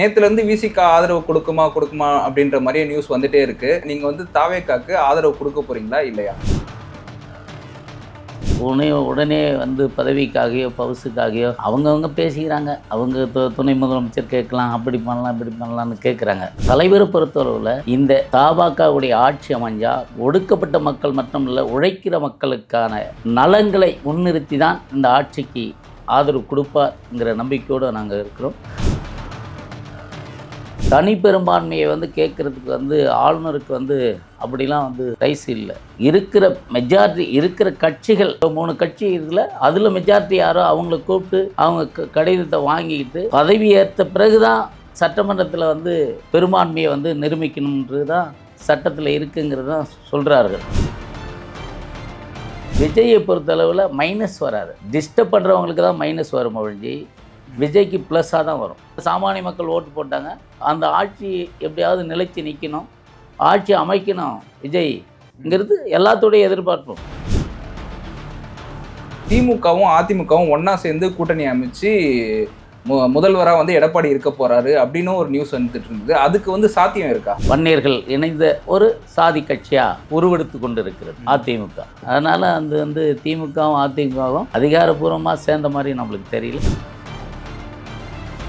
நேத்துலேருந்து விசிகா ஆதரவு கொடுக்குமா அப்படின்ற மாதிரியே நியூஸ் வந்துட்டே இருக்கு. நீங்க வந்து தாவேக்காக்கு ஆதரவு கொடுக்க போறீங்களா இல்லையா? உடனே வந்து பதவிக்காகவோ பவுசுக்காகவோ அவங்கவுங்க பேசிக்கிறாங்க. அவங்க துணை முதலமைச்சர் கேட்கலாம், அப்படி பண்ணலாம் இப்படி பண்ணலாம்னு கேட்குறாங்க. தலைவரை பொறுத்தளவில் இந்த தாபாக்காவுடைய ஆட்சி அமைஞ்சா ஒடுக்கப்பட்ட மக்கள் மட்டும் இல்லை, உழைக்கிற மக்களுக்கான நலன்களை முன்னிறுத்தி தான் இந்த ஆட்சிக்கு ஆதரவு கொடுப்பார்ங்கிற நம்பிக்கையோடு நாங்கள் இருக்கிறோம். தனி பெரும்பான்மையை வந்து கேட்குறதுக்கு வந்து ஆளுநருக்கு வந்து அப்படிலாம் வந்து ரைஸ் இல்லை. இருக்கிற மெஜாரிட்டி இருக்கிற கட்சிகள் 3 கட்சி இருக்குல்ல, அதில் மெஜாரிட்டி யாரோ அவங்கள கூப்பிட்டு அவங்க கடிதத்தை வாங்கிக்கிட்டு பதவி ஏற்ற பிறகு தான் சட்டமன்றத்தில் வந்து பெரும்பான்மையை வந்து நிரூபிக்கணுன்றது தான் சட்டத்தில் இருக்குங்கிறது தான் சொல்கிறார்கள். விஜயை பொறுத்தளவில் மைனஸ் வராது. டிஸ்டர்ப் பண்ணுறவங்களுக்கு தான் மைனஸ் வரும் ஒழிஞ்சி விஜய்க்கு ப்ளஸ்ஸாக தான் வரும். சாமானிய மக்கள் ஓட்டு போட்டாங்க, அந்த ஆட்சி எப்படியாவது நிலைத்து நிற்கணும், ஆட்சி அமைக்கணும் விஜய்ங்கிறது எல்லாத்தோடைய எதிர்பார்ப்பும். திமுகவும் அதிமுகவும் ஒன்றா சேர்ந்து கூட்டணி அமைச்சு முதல்வராக வந்து எடப்பாடி இருக்க போகிறாரு அப்படின்னு ஒரு நியூஸ் வந்துட்டு இருந்தது. அதுக்கு வந்து சாத்தியம் இருக்கா? வன்னியர்கள் இணைந்த ஒரு சாதி கட்சியாக உருவெடுத்து கொண்டு இருக்கிறது அதிமுக. அதனால் வந்து திமுகவும் அதிமுகவும் அதிகாரப்பூர்வமாக சேர்ந்த மாதிரி நம்மளுக்கு தெரியல.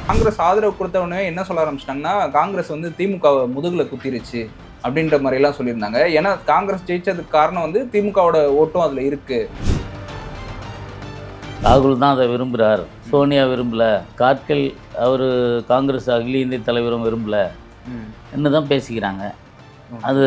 காங்கிரஸ் ஆதரவு கொடுத்தவனே என்ன சொல்ல ஆரம்பிச்சிட்டாங்கன்னா, காங்கிரஸ் வந்து திமுக முதுகில் குத்திருச்சு அப்படின்ற மாதிரிலாம் சொல்லியிருந்தாங்க. ஏன்னா காங்கிரஸ் ஜெயிச்சதுக்கு காரணம் வந்து திமுகவோட ஓட்டும் அதில் இருக்கு. ராகுல் தான் அதை விரும்புகிறார், சோனியா விரும்பலை, கார்கில் அவர் காங்கிரஸ் அகில இந்திய தலைவரும் விரும்பலை என்ன தான் பேசிக்கிறாங்க. அது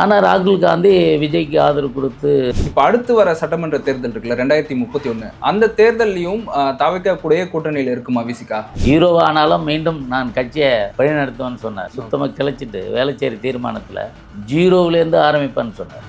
ஆனால் ராகுல் காந்தி விஜய்க்கு ஆதரவு கொடுத்து இப்போ அடுத்து வர சட்டமன்ற தேர்தல் இருக்குல்ல 2031, அந்த தேர்தலையும் தாவேக்கா கூடயே கூட்டணியில் இருக்குமா விசிகா? 0 ஆனாலும் மீண்டும் நான் கட்சியை வழிநடத்துவேன்னு சொன்னார். சுத்தமாக கிளச்சிட்டு வேளச்சேரி தீர்மானத்தில் 0விலேருந்து ஆரம்பிப்பேன்னு சொன்னார்.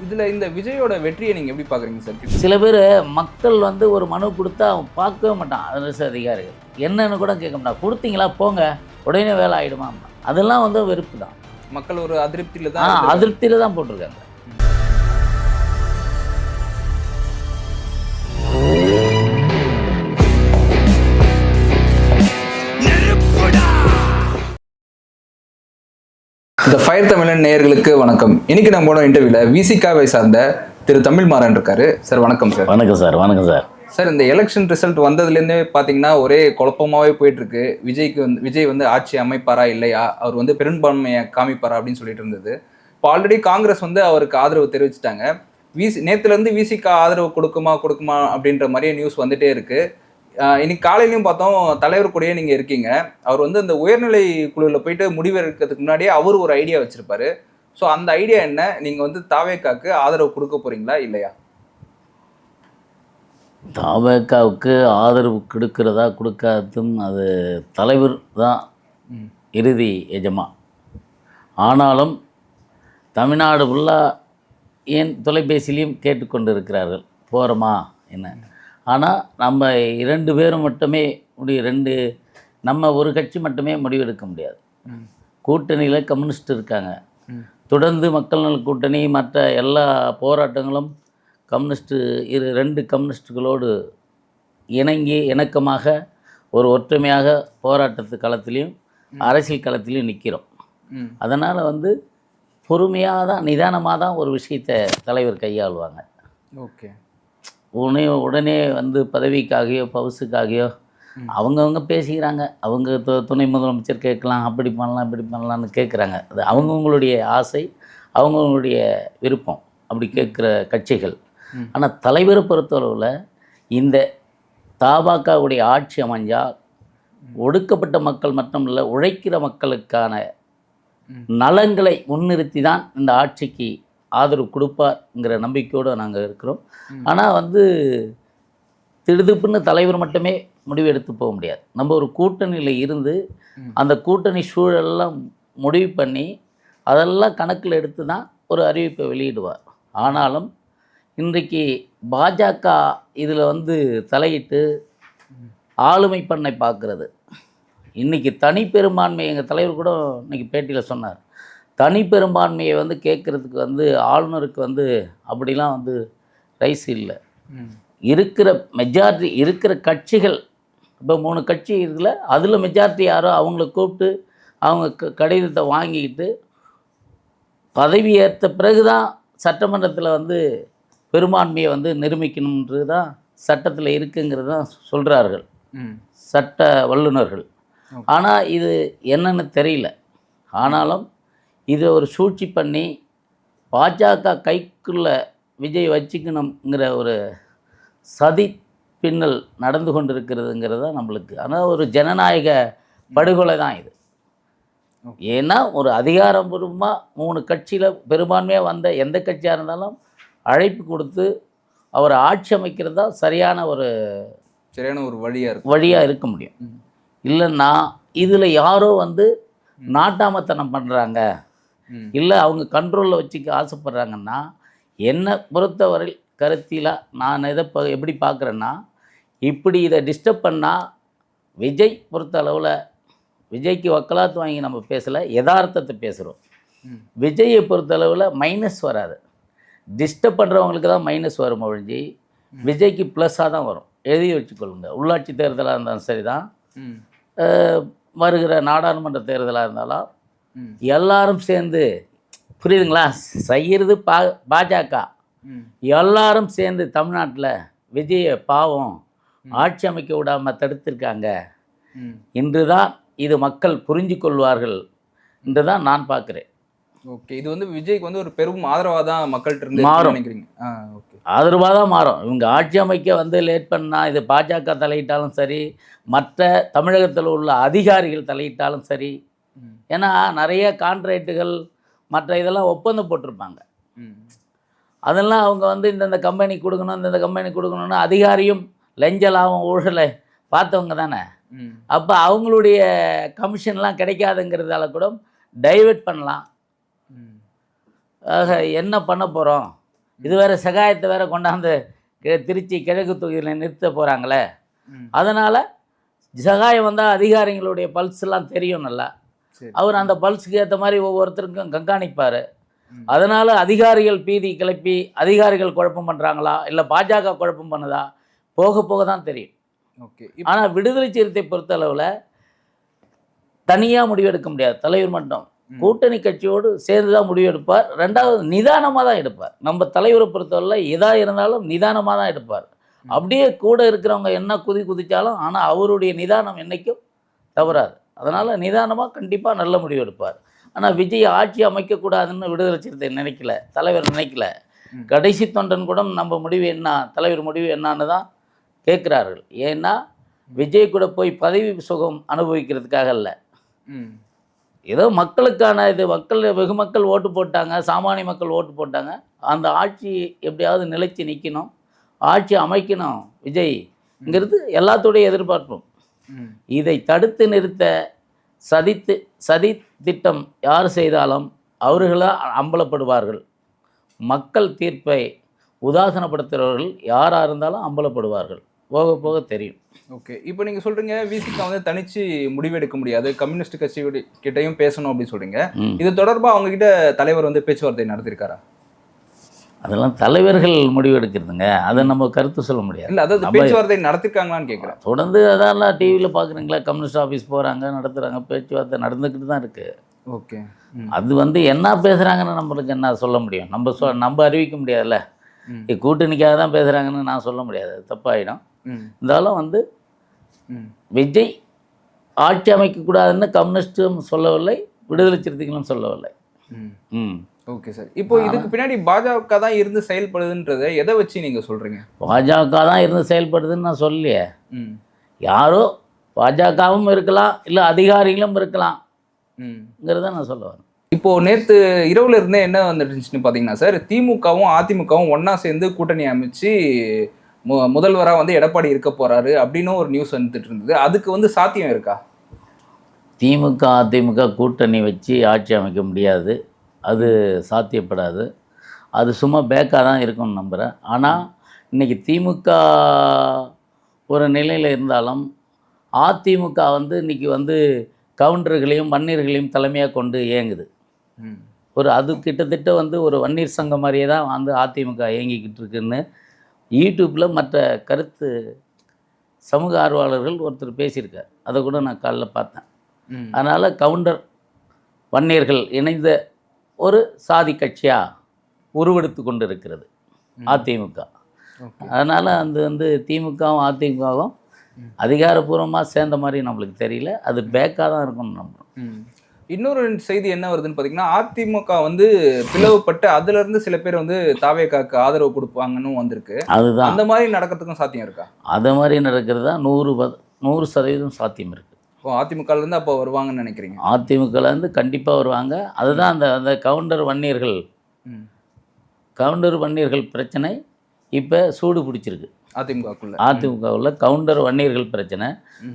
இதில் இந்த விஜயோட வெற்றியை நீங்கள் எப்படி பார்க்குறீங்க சார்? சில பேர் மக்கள் வந்து ஒரு மனு கொடுத்தா அவன் பார்க்கவே மாட்டான். அரசு அதிகாரிகள் என்னன்னு கூட கேட்க மாட்டான். கொடுத்தீங்களா போங்க உடனே வேலை ஆகிடுமா, அதெல்லாம் வந்து வெறுப்பு தான். மக்கள் ஒரு அதிருப்தியில் அதிருப்தியில் தான் போட்டிருக்காங்க. இந்த ஃபயர் தமிழன் நேயர்களுக்கு வணக்கம். இன்னைக்கு நம்ம போன இன்டர்வியூவில் விசிகாவை சார்ந்த திரு தமிழ்மாறன் இருக்காரு. சார் வணக்கம் சார். வணக்கம் சார். வணக்கம் சார். சார், இந்த எலெக்ஷன் ரிசல்ட் வந்ததுலேருந்தே பார்த்தீங்கன்னா ஒரே குழப்பமாகவே போயிட்டுருக்கு. விஜய் வந்து ஆட்சி அமைப்பாரா இல்லையா, அவர் வந்து பெரும்பான்மையை காமிப்பாரா அப்படின்னு சொல்லிட்டு இருந்தது. இப்போ ஆல்ரெடி காங்கிரஸ் வந்து அவருக்கு ஆதரவு தெரிவிச்சிட்டாங்க. நேற்றுலேருந்து விசிகா ஆதரவு கொடுக்குமா அப்படின்ற மாதிரியே நியூஸ் வந்துட்டே இருக்குது. இன்னைக்கு காலையிலையும் பார்த்தோம், தலைவர் கூடயே நீங்கள் இருக்கீங்க. அவர் வந்து அந்த உயர்நிலை குழுவில் போயிட்டு முடிவெடுக்கிறதுக்கு முன்னாடியே அவர் ஒரு ஐடியா வச்சுருப்பாரு. ஸோ அந்த ஐடியா என்ன? நீங்கள் வந்து தாவேக்காக்கு ஆதரவு கொடுக்க போகிறீங்களா இல்லையா? தாவேக்காவுக்கு ஆதரவு கொடுக்கிறதா கொடுக்காதும் அது தலைவர் தான் இறுதி எஜமா. ஆனாலும் தமிழ்நாடு ஃபுல்லாக ஏன் தொலைபேசியிலையும் கேட்டுக்கொண்டு இருக்கிறார்கள் போகிறோமா என்ன. ஆனால் நம்ம 2 பேரும் மட்டுமே நம்ம ஒரு கட்சி மட்டுமே முடிவெடுக்க முடியாது. கூட்டணியில் கம்யூனிஸ்ட் இருக்காங்க. தொடர்ந்து மக்கள் நல கூட்டணி மற்ற எல்லா போராட்டங்களும் கம்யூனிஸ்ட்டு 2 கம்யூனிஸ்டுகளோடு இணக்கமாக ஒரு ஒற்றுமையாக போராட்டத்து களத்திலையும் அரசியல் களத்திலையும் நிற்கிறோம். அதனால் வந்து பொறுமையாக தான் நிதானமாக தான் ஒரு விஷயத்தை தலைவர் கையாளுவாங்க. ஓகே. உடனே வந்து பதவிக்காகவோ பவுசுக்காகவோ அவங்கவுங்க பேசிக்கிறாங்க. அவங்க துணை முதலமைச்சர் கேட்கலாம், அப்படி பண்ணலாம் இப்படி பண்ணலான்னு கேட்குறாங்க. அது அவங்கவுங்களுடைய ஆசை, அவங்கவுங்களுடைய விருப்பம் அப்படி கேட்குற கட்சிகள். ஆனால் தலைவரை பொறுத்தளவில் இந்த தாபாக்காவுடைய ஆட்சி அமைஞ்சால் ஒடுக்கப்பட்ட மக்கள் மட்டும் இல்லை, உழைக்கிற மக்களுக்கான நலன்களை முன்னிறுத்தி தான் இந்த ஆட்சிக்கு ஆதரவு கொடுப்பார்ங்கிற நம்பிக்கையோடு நாங்கள் இருக்கிறோம். ஆனால் வந்து திடுதுப்புன்னு தலைவர் மட்டுமே முடிவு எடுத்து போக முடியாது. நம்ம ஒரு கூட்டணியில் இருந்து அந்த கூட்டணி சூழலெல்லாம் முடிவு பண்ணி அதெல்லாம் கணக்கில் எடுத்து தான் ஒரு அறிவிப்பை வெளியிடுவார். ஆனாலும் இன்றைக்கு பாஜக இதில் வந்து தலையிட்டு ஆளுமை பண்ணை பார்க்குறது. இன்றைக்கி தனி பெரும்பான்மை எங்கள் தலைவர் கூட இன்றைக்கி பேட்டியில் சொன்னார், தனி பெரும்பான்மையை வந்து கேட்குறதுக்கு வந்து ஆளுநருக்கு வந்து அப்படிலாம் வந்து ரைஸ் இல்லை. இருக்கிற மெஜாரிட்டி இருக்கிற கட்சிகள் இப்போ 3 கட்சி இருக்குல்ல, அதில் மெஜாரிட்டி யாரோ அவங்கள கூப்பிட்டு அவங்க கடிதத்தை வாங்கிக்கிட்டு பதவி ஏற்ற பிறகு தான் சட்டமன்றத்தில் வந்து பெரும்பான்மையை வந்து நிரூபிக்கணுன்றது தான் சட்டத்தில் இருக்குங்கிறது தான் சொல்கிறார்கள் சட்ட வல்லுநர்கள். ஆனால் இது என்னன்னு தெரியல. ஆனாலும் இதை ஒரு சூழ்ச்சி பண்ணி பாஜக கைக்குள்ள விஜய் வச்சுக்கணுங்கிற ஒரு சதி பின்னல் நடந்து கொண்டிருக்கிறதுங்கிறது தான் நம்மளுக்கு. ஆனால் ஒரு ஜனநாயக படுகொலை தான் இது. ஏன்னா ஒரு அதிகாரப்பூர்வமாக 3 கட்சியில் பெரும்பான்மையாக வந்த எந்த கட்சியாக இருந்தாலும் அழைப்பு கொடுத்து அவரை ஆட்சி அமைக்கிறது தான் சரியான ஒரு வழியாக இருக்க முடியும். இல்லைன்னா இதில் யாரோ வந்து நாட்டாமத்தனம் பண்ணுறாங்க, இல்லை அவங்க கண்ட்ரோலில் வச்சுக்க ஆசைப்படுறாங்கன்னா, என்னை பொறுத்தவரை கருத்திலாக நான் இதை எப்படி பார்க்குறேன்னா, இப்படி இதை டிஸ்டர்ப் பண்ணால் விஜய் பொறுத்த அளவில் விஜய்க்கு வக்கலாத்து வாங்கி நம்ம பேசலை, யதார்த்தத்தை பேசுகிறோம். விஜயை பொறுத்தளவில் மைனஸ் வராது, டிஸ்டர்ப் பண்ணுறவங்களுக்கு தான் மைனஸ் வரும் ஒழிஞ்சு விஜய்க்கு ப்ளஸ்ஸாக தான் வரும். எழுதி வச்சுக்கொள்ளுங்க. உள்ளாட்சி தேர்தலாக இருந்தாலும் சரி தான், வருகிற நாடாளுமன்ற தேர்தலாக இருந்தாலும் எல்லாரும் சேர்ந்து, புரியுதுங்களா, செய்கிறது பாஜக எல்லாரும் சேர்ந்து தமிழ்நாட்டில் விஜயை பாவம் ஆட்சி அமைக்க விடாமல் தடுத்திருக்காங்க. இன்று தான் இது மக்கள் புரிஞ்சு கொள்வார்கள் என்று தான் நான் பார்க்குறேன். ஓகே, இது வந்து விஜய்க்கு வந்து ஒரு பெரும் ஆதரவாக தான் மக்கள்கிட்ட இருந்து மாறும். நினைக்கிறீங்க? ஓகே, ஆதரவாக தான் மாறும். இவங்க ஆட்சி அமைக்க வந்து லேட் பண்ணால் இது பாஜக தலையிட்டாலும் சரி, மற்ற தமிழகத்தில் உள்ள அதிகாரிகள் தலையிட்டாலும் சரி. ஏன்னா நிறைய கான்ட்ராக்டுகள் மற்ற இதெல்லாம் ஒப்பந்தம் போட்டிருப்பாங்க. அதெல்லாம் அவங்க வந்து இந்தந்த கம்பெனி கொடுக்கணும், இந்தந்த கம்பெனி கொடுக்கணும்னு அதிகாரியும் லஞ்ச லாபம் ஊழலை பார்த்தவங்க தானே. அப்போ அவங்களுடைய கமிஷன்லாம் கிடைக்காதுங்கிறதால கூட டைவெர்ட் பண்ணலாம். ஆக என்ன பண்ண போகிறோம், இது வேறு சகாயத்தை வேறு கொண்டாந்து திருச்சி கிழக்கு தொகுதியில் நிறுத்த போகிறாங்களே. அதனால் சகாயம் வந்தால் அதிகாரிகளுடைய பல்ஸ்லாம் தெரியும் நல்லா. அவர் அந்த பல்ஸுக்கு ஏற்ற மாதிரி ஒவ்வொருத்தருக்கும் கண்காணிப்பார். அதனால் அதிகாரிகள் பீதி கிளப்பி அதிகாரிகள் குழப்பம் பண்ணுறாங்களா இல்லை பாஜக குழப்பம் பண்ணுதா போக போக தான் தெரியும். ஓகே, ஆனால் விடுதலை சிறுத்தை பொறுத்தளவில் தனியாக முடிவெடுக்க முடியாது. தலைவர் மட்டும் கூட்டணி கட்சியோடு சேர்ந்து தான் முடிவெடுப்பார். ரெண்டாவது நிதானமாக தான் எடுப்பார். நம்ம தலைவரை பொறுத்தவரை எதாக இருந்தாலும் நிதானமாக தான் எடுப்பார். அப்படியே கூட இருக்கிறவங்க என்ன குதிச்சாலும் ஆனால் அவருடைய நிதானம் என்றைக்கும் தவறாது. அதனால் நிதானமாக கண்டிப்பாக நல்ல முடிவு எடுப்பார். ஆனால் விஜய் ஆட்சி அமைக்கக்கூடாதுன்னு விடுதலை சிறுத்தை நினைக்கல, தலைவர் நினைக்கல. கடைசி தொண்டன் கூட நம்ம முடிவு என்ன, தலைவர் முடிவு என்னான்னு தான் கேட்குறார்கள். ஏன்னா விஜய் கூட போய் பதவி சுகம் அனுபவிக்கிறதுக்காக இல்லை, ஏதோ மக்களுக்கான இது. வெகு மக்கள் ஓட்டு போட்டாங்க, சாமானிய மக்கள் ஓட்டு போட்டாங்க. அந்த ஆட்சி எப்படியாவது நிலைச்சு நிற்கணும், ஆட்சி அமைக்கணும் விஜய்ங்கிறது எல்லாத்தோடைய எதிர்பார்ப்பும். இதை தடுத்து நிறுத்த சதி திட்டம் யார் செய்தாலும் அவர்களாக அம்பலப்படுவார்கள். மக்கள் தீர்ப்பை உதாசனப்படுத்துகிறவர்கள் யாராக இருந்தாலும் அம்பலப்படுவார்கள். போக போக தெரியும். ஓகே, இப்போ நீங்கள் சொல்கிறீங்க விசிகா வந்து தனித்து முடிவெடுக்க முடியாது, கம்யூனிஸ்ட் கட்சி கிட்டையும் பேசணும் அப்படின்னு சொல்கிறீங்க. இது தொடர்பாக அவங்ககிட்ட தலைவர் வந்து பேச்சுவார்த்தை நடத்திருக்காரா? அதெல்லாம் தலைவர்கள் முடிவு எடுக்கிறதுங்க, அதை நம்ம கருத்து சொல்ல முடியாது. இல்லை, அதாவது பேச்சுவார்த்தை நடத்திருக்காங்களான்னு கேட்குறேன். தொடர்ந்து அதெல்லாம் டிவியில் பார்க்குறீங்களா, கம்யூனிஸ்ட் ஆஃபீஸ் போகிறாங்க, நடத்துகிறாங்க, பேச்சுவார்த்தை நடந்துக்கிட்டு தான் இருக்குது. ஓகே, அது வந்து என்ன பேசுகிறாங்கன்னு நம்மளுக்கு என்ன சொல்ல முடியும்? நம்ம அறிவிக்க முடியாதுல்ல. கூட்டணிக்காக தான் பேசுகிறாங்கன்னு நான் சொல்ல முடியாது, தப்பாயிடும். இருந்தாலும் வந்து விஜய் ஆட்சி அமைக்கக்கூடாதுன்னு கம்யூனிஸ்டும் சொல்லவில்லை, விடுதலை சிறுத்தைகளும் சொல்லவில்லை. ஓகே சார், இப்போ இதுக்கு பின்னாடி பாஜக தான் இருந்து செயல்படுதுன்றதை எதை வச்சு நீங்கள் சொல்கிறீங்க? பாஜக தான் இருந்து செயல்படுதுன்னு நான் சொல்லலையே. யாரோ பாஜகவும் இருக்கலாம், இல்லை அதிகாரிகளும் இருக்கலாம்ங்கிறத நான் சொல்ல வரேன். இப்போது நேற்று இரவுல இருந்தே என்ன வந்துட்டுச்சுன்னு பார்த்தீங்கன்னா சார், திமுகவும் அதிமுகவும் ஒன்றா சேர்ந்து கூட்டணி அமைச்சு முதல்வராக வந்து எடப்பாடி இருக்க போகிறாரு அப்படின்னு ஒரு நியூஸ் வந்துட்டு இருந்தது. அதுக்கு வந்து சாத்தியம் இருக்கா? திமுக அதிமுக கூட்டணி வச்சு ஆட்சி அமைக்க முடியாது, அது சாத்தியப்படாது. அது சும்மா பேக்காக தான் இருக்கும்னு நம்புகிறேன். ஆனால் இன்றைக்கி திமுக ஒரு நிலையில் இருந்தாலும் அதிமுக வந்து இன்றைக்கி வந்து கவுண்டர்களையும் வன்னியர்களையும் தலைமையாக கொண்டு இயங்குது. அது கிட்டத்தட்ட வந்து ஒரு வன்னியர் சங்கம் மாதிரியே தான் வந்து அதிமுக இயங்கிக்கிட்டு இருக்குன்னு யூடியூப்பில் மற்ற கருத்து சமூக ஆர்வலர்கள் ஒருத்தர் பேசியிருக்கார். அதை கூட நான் காலைல பார்த்தேன். ம். அதனால் கவுண்டர் வன்னியர்கள் இணைந்த ஒரு சாதி கட்சியாக உருவெடுத்து கொண்டு இருக்கிறது அதிமுக. ஓகே. அதனால் அது வந்து திமுகவும் அதிமுகவும் அதிகாரப்பூர்வமாக சேர்ந்த மாதிரி நம்மளுக்கு தெரியல. அது பேக்காக தான் இருக்கும்னு நம்புகிறோம். ம். இன்னொரு செய்தி என்ன வருதுன்னு பார்த்தீங்கன்னா, அதிமுக வந்து பிளவுபட்டு அதுலேருந்து சில பேர் வந்து தாவேகாக்கு ஆதரவு கொடுப்பாங்கன்னு வந்திருக்கு. அதுதான் அந்த மாதிரி நடக்கிறதுக்கும் சாத்தியம் இருக்கா? அது மாதிரி நடக்கிறது தான் 100% சாத்தியம் இருக்குது. ஓ, அதிமுகலேருந்து அப்போ வருவாங்கன்னு நினைக்கிறீங்க? அதிமுகலேருந்து கண்டிப்பாக வருவாங்க. அதுதான் அந்த அந்த கவுண்டர் வன்னியர்கள் ம். கவுண்டர் வன்னியர்கள் பிரச்சனை இப்போ சூடு பிடிச்சிருக்கு. அதிமுகக்குள்ள. அதிமுகவில் கவுண்டர் வன்னியர்கள் பிரச்சனை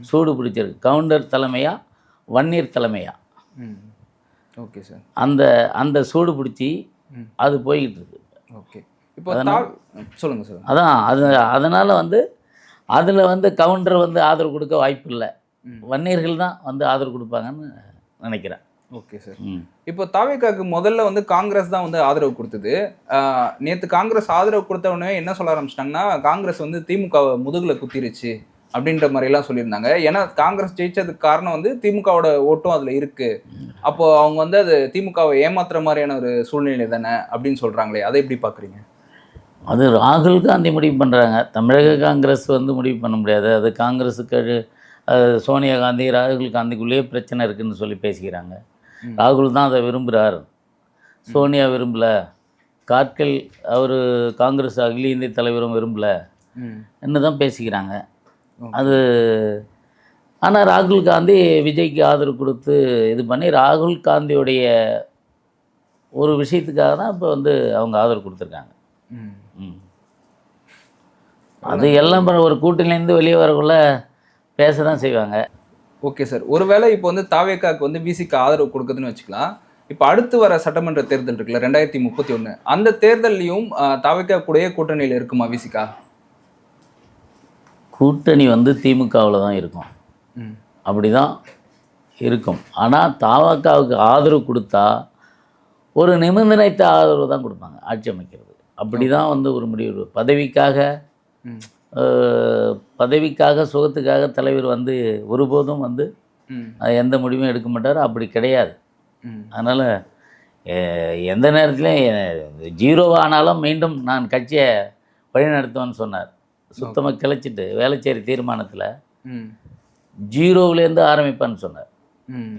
சூடு பிடிச்சிருக்கு. கவுண்டர் தலைமையா வன்னியர் தலைமையா ம். Okay sir. அந்த அந்த சூடு பிடிச்சி ம். அது போய்கிட்டு இருக்கு. ஓகே. இப்போ சொல்லுங்க சார். அதான் அதனால் வந்து அதில் வந்து கவுண்டர் வந்து ஆதரவு கொடுக்க வாய்ப்பு இல்லை. வன்னியர்கள் தான் வந்து ஆதரவு கொடுப்பாங்கன்னு நினைக்கிறேன். Okay sir. ம். இப்போ தாவேகாக்கு முதல்ல வந்து காங்கிரஸ் தான் வந்து ஆதரவு கொடுத்தது. நேற்று காங்கிரஸ் ஆதரவு கொடுத்த உடனே என்ன சொல்ல ஆரம்பிச்சிட்டாங்கன்னா, காங்கிரஸ் வந்து திமுக முதுகுல குத்திருச்சு அப்படின்ற மாதிரிலாம் சொல்லியிருந்தாங்க. ஏன்னா காங்கிரஸ் ஜெயிச்சதுக்கு காரணம் வந்து திமுகவோட ஓட்டும் அதில் இருக்கு. அப்போ அவங்க வந்து அது திமுகவை ஏமாத்துற மாதிரியான ஒரு சூழ்நிலை தானே அப்படின்னு சொல்றாங்களே, அதை எப்படி பார்க்குறீங்க? அது ராகுல் காந்தி முடிவு பண்ணுறாங்க. தமிழக காங்கிரஸ் வந்து முடிவு பண்ண முடியாது. அது காங்கிரஸுக்கு சோனியா காந்தி ராகுல் காந்திக்குள்ளேயே பிரச்சனை இருக்குதுன்னு சொல்லி பேசிக்கிறாங்க. ராகுல் தான் அதை விரும்புகிறார், சோனியா விரும்பலை, கார்கில் அவர் காங்கிரஸ் அகில இந்திய தலைவரும் விரும்பலை என்ன தான் பேசிக்கிறாங்க. அது ஆனால் ராகுல் காந்தி விஜய்க்கு ஆதரவு கொடுத்து இது பண்ணி ராகுல் காந்தியுடைய ஒரு விஷயத்துக்காக தான் இப்போ வந்து அவங்க ஆதரவு கொடுத்துருக்காங்க. அது எல்லாம் ஒரு கூட்டணிலேருந்து வெளியே வரக்குள்ள பேச தான் செய்வாங்க. Okay sir. ஒருவேளை இப்போ வந்து தாவேகாக்கு வந்து விசிக்கு ஆதரவு கொடுக்குதுன்னு வச்சுக்கலாம். இப்போ அடுத்து வர சட்டமன்ற தேர்தல் இருக்குல்ல 2031, அந்த தேர்தல்லையும் தாவேகா கூடயே கூட்டணியில் இருக்குமா விசிகா? கூட்டணி வந்து திமுகவில் தான் இருக்கும். அப்படி தான் இருக்கும். ஆனால் தாவேகாவுக்கு ஆதரவு கொடுத்தா ஒரு நிபந்தனைத்த ஆதரவு தான் கொடுப்பாங்க ஆட்சி அமைக்கிறது. அப்படி தான் வந்து ஒரு முடிவு. பதவிக்காக சுகத்துக்காக தலைவர் வந்து ஒருபோதும் வந்து எந்த முடிவும் எடுக்க மாட்டார். அப்படி கிடையாது. அதனால் எந்த நேரத்துலையும் 0 ஆனாலும் மீண்டும் நான் கட்சியை வழிநடத்துவேன்னு சொன்னார். சுத்தமாக கிளச்சிட்டு வேளச்சேரி தீர்மானத்தில் 0விலேருந்து ஆரம்பிப்பேன்னு சொன்னார்.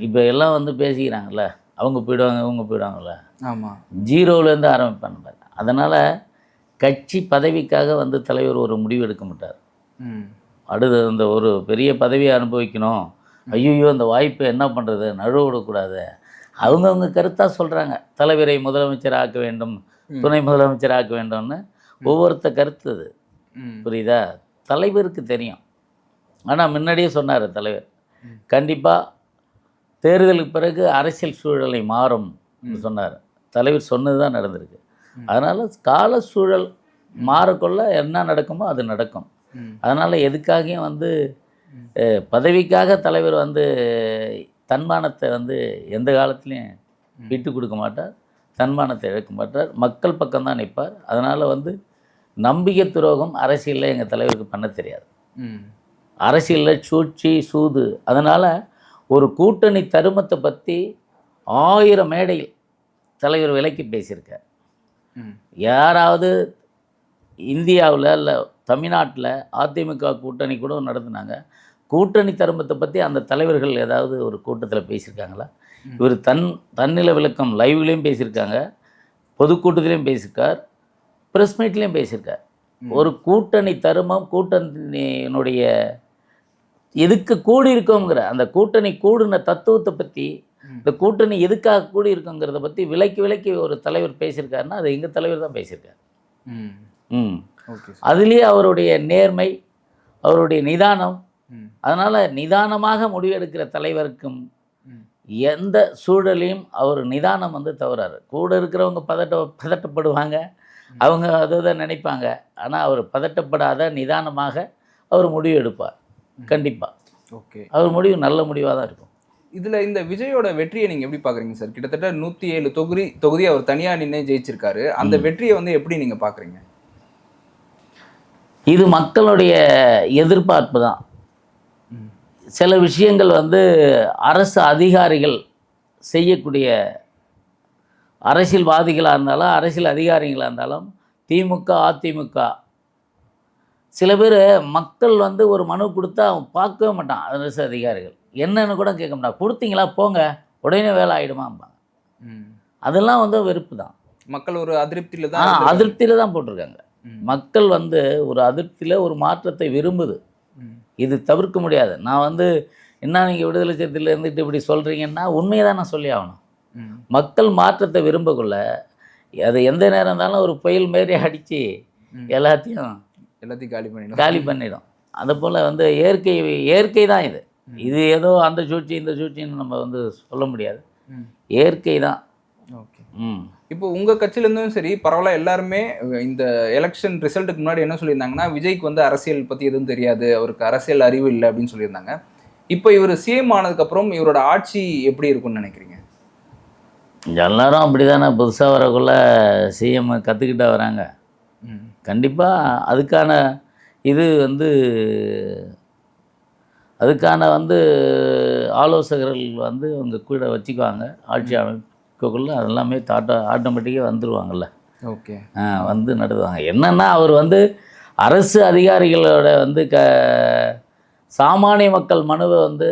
இப்போ எல்லாம் வந்து பேசிக்கிறாங்கல்ல, அவங்க போயிடுவாங்க இவங்க போயிடுவாங்கல்ல. ஆமாம். 0விலேருந்து ஆரம்பிப்பான்னு. அதனால் கட்சி பதவிக்காக வந்து தலைவர் ஒரு முடிவு எடுக்க மாட்டார். அடுத்து அந்த ஒரு பெரிய பதவியை அனுபவிக்கணும், ஐயோ அந்த வாய்ப்பை என்ன பண்ணுறது, நழுவ விடக்கூடாது, அவங்கவுங்க கருத்தாக சொல்கிறாங்க. தலைவரை முதலமைச்சர் ஆக்க வேண்டும், துணை முதலமைச்சர் ஆக்க வேண்டும்னு ஒவ்வொருத்த கருத்து. அது புரியுதா? தலைவருக்கு தெரியும். ஆனால் முன்னாடியே சொன்னார் தலைவர், கண்டிப்பாக தேர்தலுக்கு பிறகு அரசியல் சூழலை மாறும் சொன்னார். தலைவர் சொன்னது தான் நடந்திருக்கு. அதனால் கால சூழல் மாறக்கொள்ள என்ன நடக்குமோ அது நடக்கும். அதனால் எதுக்காகவும் வந்து பதவிக்காக தலைவர் வந்து தன்மானத்தை வந்து எந்த காலத்துலேயும் விட்டு கொடுக்க மாட்டார், தன்மானத்தை இழக்க மாட்டார், மக்கள் பக்கம்தான் நிற்பார். அதனால் வந்து நம்பிக்கை துரோகம் அரசியலில் எங்கள் தலைவருக்கு பண்ண தெரியாது. அரசியலில் சூழ்ச்சி சூது. அதனால் ஒரு கூட்டணி தருமத்தை பற்றி 1000 மேடையில் தலைவர் விலைக்கு பேசியிருக்கார். யாராவது இந்தியாவில் இல்லை தமிழ்நாட்டில் அதிமுக கூட்டணி கூட நடத்துனாங்க, கூட்டணி தருமத்தை பற்றி அந்த தலைவர்கள் ஏதாவது ஒரு கூட்டத்தில் பேசியிருக்காங்களா? இவர் தன்னில விளக்கம் லைவ்லேயும் பேசியிருக்காங்க, பொதுக்கூட்டத்திலையும் பேசியிருக்கார், ப்ரெஸ் மீட்லேயும் பேசியிருக்கார். ஒரு கூட்டணி தருமம், கூட்டணியினுடைய எதுக்கு கூடி இருக்கோங்கிற அந்த கூட்டணி கூடின தத்துவத்தை பற்றி, இந்த கூட்டணி எதுக்காக கூடி இருக்குங்கிறத பற்றி விலைக்கு ஒரு தலைவர் பேசியிருக்காருன்னா அது எங்கள் தலைவர் தான் பேசியிருக்கார். அதுலேயே அவருடைய நேர்மை, அவருடைய நிதானம். அதனால் நிதானமாக முடிவெடுக்கிற தலைவருக்கும் எந்த சூழலையும் அவர் நிதானம் வந்து தவறாரு. கூட இருக்கிறவங்க பதட்டப்படுவாங்க, அவங்க அதை நினைப்பாங்க. ஆனால் அவர் பதட்டப்படாத நிதானமாக அவர் முடிவு எடுப்பார். கண்டிப்பாக ஓகே, அவர் முடிவு நல்ல முடிவாக தான் இருக்கும். இதில் இந்த விஜயோட வெற்றியை நீங்கள் எப்படி பார்க்குறீங்க சார்? கிட்டத்தட்ட 107 தொகுதி அவர் தனியாக நின்று ஜெயிச்சிருக்காரு. அந்த வெற்றியை வந்து எப்படி நீங்கள் பார்க்குறீங்க? இது மக்களுடைய எதிர்பார்ப்பு தான். சில விஷயங்கள் வந்து அரசு அதிகாரிகள் செய்யக்கூடிய, அரசியல்வாதிகளாக இருந்தாலும் அரசியல் அதிகாரிகளாக இருந்தாலும் திமுக அதிமுக சில பேர் மக்கள் வந்து ஒரு மனு கொடுத்தா அவன் பார்க்கவே மாட்டான். அரசு அதிகாரிகள் என்னன்னு கூட கேட்க மாட்டான். கொடுத்தீங்களா போங்க உடனே வேலை ஆகிடுமாம்பாங்க. அதெல்லாம் வந்து வெறுப்பு தான். மக்கள் ஒரு அதிருப்தியில் தான் அதிருப்தியில் தான் போட்டிருக்காங்க. மக்கள் வந்து ஒரு அதிருப்தியில் ஒரு மாற்றத்தை விரும்புது. இது தவிர்க்க முடியாது. நான் வந்து என்ன நீங்கள் விடுதலை சிறுத்தையில் இருந்துட்டு இப்படி சொல்கிறீங்கன்னா உண்மையை தான் நான் சொல்லி ஆகணும். மக்கள் மாற்றத்தை விரும்பக்குள்ள அது எந்த நேரம் இருந்தாலும் ஒரு புயல் மாரி அடித்து எல்லாத்தையும் காலி பண்ணிடும். அதுபோல் வந்து இயற்கை தான் இது. இது ஏதோ அந்த சூழ்ச்சி இந்த சூழ்ச்சின்னு நம்ம வந்து சொல்ல முடியாது. இயற்கை தான். ஓகே. இப்போ உங்கள் கட்சியிலேருந்தும் சரி பரவாயில்ல, எல்லாருமே இந்த எலெக்ஷன் ரிசல்ட்டுக்கு முன்னாடி என்ன சொல்லியிருந்தாங்கன்னா, விஜய்க்கு வந்து அரசியல் பற்றி எதுவும் தெரியாது, அவருக்கு அரசியல் அறிவு இல்லை அப்படின்னு சொல்லியிருந்தாங்க. இப்போ இவர் சிஎம் ஆனதுக்கப்புறம் இவரோட ஆட்சி எப்படி இருக்கும்னு நினைக்கிறீங்க? எல்லாரும் அப்படி தானே புதுசாக வரக்குள்ள சிஎம் கற்றுக்கிட்டா வராங்க. கண்டிப்பாக அதுக்கான இது வந்து ஆலோசகர்கள் வந்து அவங்க கூட வச்சுக்குவாங்க. ஆட்சி அமைப்புக்குள்ளே அதெல்லாமே ஆட்டோமேட்டிக்காக வந்துடுவாங்கள்ல. ஓகே. வந்து நடுவாங்க. என்னென்னா அவர் வந்து அரசு அதிகாரிகளோட வந்து சாமானிய மக்கள் மனுவை வந்து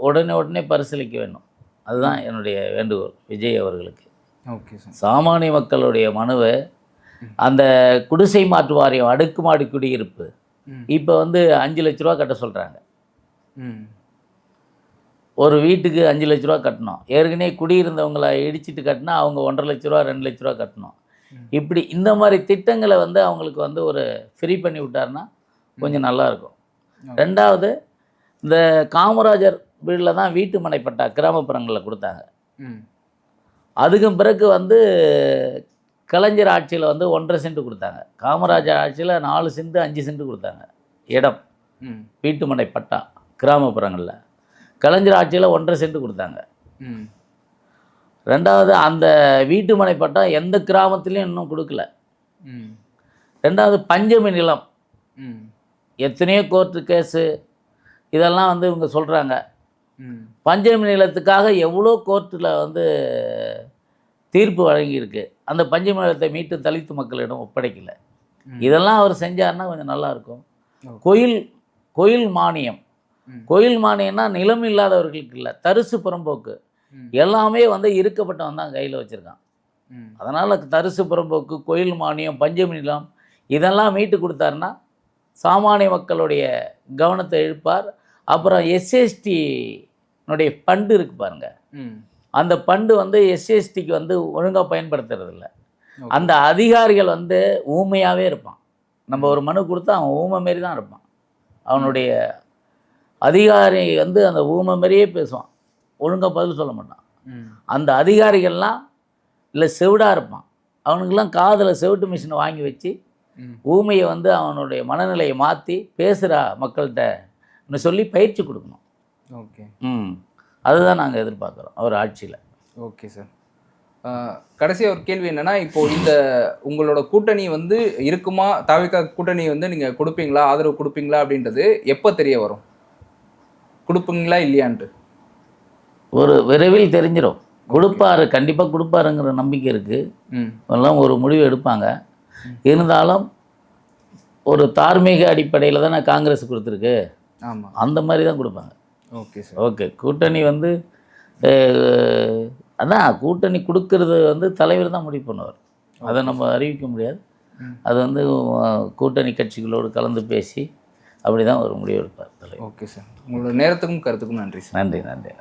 உடனே பரிசீலிக்க வேண்டும். அதுதான் என்னுடைய வேண்டுகோள் விஜய் அவர்களுக்கு. Okay sir. சாமானிய மக்களுடைய மனுவை அந்த குடிசை மாற்று வாரியம் அடுக்குமாடி குடியிருப்பு இப்போ வந்து 5 லட்ச ரூபா கட்ட சொல்கிறாங்க. ஒரு வீட்டுக்கு 5 லட்ச ரூபா கட்டணும். ஏற்கனவே குடியிருந்தவங்களை இடிச்சிட்டு கட்டினா அவங்க 1.5 லட்ச ரூபா 2 லட்ச ரூபா கட்டணும். இப்படி இந்த மாதிரி திட்டங்களை வந்து அவங்களுக்கு வந்து ஒரு ஃப்ரீ பண்ணி விட்டாருன்னா கொஞ்சம் நல்லாயிருக்கும். ரெண்டாவது, இந்த காமராஜர் வீட்டில் தான் வீட்டு மனைப்பட்டா கிராமப்புறங்களில் கொடுத்தாங்க. அதுக்கும் பிறகு வந்து கலைஞர் ஆட்சியில் வந்து 1.5 சென்ட் கொடுத்தாங்க. காமராஜர் ஆட்சியில் 4 சென்ட் 5 சென்ட் கொடுத்தாங்க இடம், வீட்டு மனைப்பட்டா கிராமப்புறங்களில். கலைஞர் ஆட்சியில் 1.5 சென்ட் கொடுத்தாங்க. ரெண்டாவது, அந்த வீட்டு மனைப்பட்டா எந்த கிராமத்துலேயும் இன்னும் கொடுக்கல. ரெண்டாவது, பஞ்சமி நிலம் எத்தனையோ கோர்ட்டு கேஸு இதெல்லாம் வந்து இவங்க சொல்கிறாங்க. பஞ்சமி நிலத்துக்காக எவ்வளோ கோர்ட்டில் வந்து தீர்ப்பு வழங்கியிருக்கு. அந்த பஞ்சமி நிலத்தை மீட்டு தலித்து மக்களிடம் ஒப்படைக்கலை. இதெல்லாம் அவர் செஞ்சார்னா கொஞ்சம் நல்லாயிருக்கும். கோயில் மானியம். கோயில் மானியம்னா நிலம் இல்லாதவர்களுக்கு இல்லை, தரிசு புறம்போக்கு எல்லாமே வந்து இருக்கப்பட்டவன் தான் கையில் வச்சுருக்கான். அதனால் தரிசு புறம்போக்கு, கோயில் மானியம், பஞ்சமி நிலம் இதெல்லாம் மீட்டு கொடுத்தாருன்னா சாமானிய மக்களுடைய கவனத்தை இழுப்பார். அப்புறம் எஸ்சிஎஸ்டினுடைய ஃபண்டு இருக்குது பாருங்கள், அந்த ஃபண்டு வந்து எஸ்சிஎஸ்டிக்கு வந்து ஒழுங்காக பயன்படுத்துறதில்ல. அந்த அதிகாரிகள் வந்து ஊமையாகவே இருப்பான். நம்ம ஒரு மனு கொடுத்தா அவன் ஊமை மாரி தான் இருப்பான். அவனுடைய அதிகாரி வந்து அந்த ஊமை மாரியே பேசுவான், ஒழுங்காக பதில் சொல்ல மாட்டான். அந்த அதிகாரிகள்லாம் இல்லை செவிடாக இருப்பான். அவனுக்கெல்லாம் காதில் செவிட்டு மிஷினை வாங்கி வச்சு ஊமையை வந்து அவனுடைய மனநிலையை மாற்றி பேசுகிறா மக்கள்கிட்ட சொல்லி பயிற்சி கொடுக்கணும். ஓகே. அதுதான் நாங்கள் எதிர்பார்க்குறோம் அவர் ஆட்சியில். Okay sir. கடைசியாக ஒரு கேள்வி என்னென்னா, இப்போது இந்த உங்களோட கூட்டணி வந்து இருக்குமா, தாவிக கூட்டணி வந்து நீங்கள் கொடுப்பீங்களா, ஆதரவு கொடுப்பீங்களா அப்படின்றது எப்போ தெரிய வரும்? கொடுப்பீங்களா இல்லையான்ட்டு ஒரு விரைவில் தெரிஞ்சிடும். கொடுப்பாரு, கண்டிப்பாக கொடுப்பாருங்கிற நம்பிக்கை இருக்குது. எல்லாம் ஒரு முடிவு எடுப்பாங்க. இருந்தாலும் ஒரு தார்மீக அடிப்படையில் தானே காங்கிரஸ் கொடுத்துருக்கு. ஆமாம், அந்த மாதிரி தான் கொடுப்பாங்க. Okay sir. ஓகே. கூட்டணி வந்து அதான் கூட்டணி கொடுக்கறது வந்து தலைவர் தான் முடிவு பண்ணுவார். அதை நம்ம அறிவிக்க முடியாது. அது வந்து கூட்டணி கட்சிகளோடு கலந்து பேசி அப்படி தான் ஒரு முடிவு எடுப்பார் தலைவர். Okay sir. உங்களோட நேரத்துக்கும் கருத்துக்கும் நன்றி சார். நன்றி.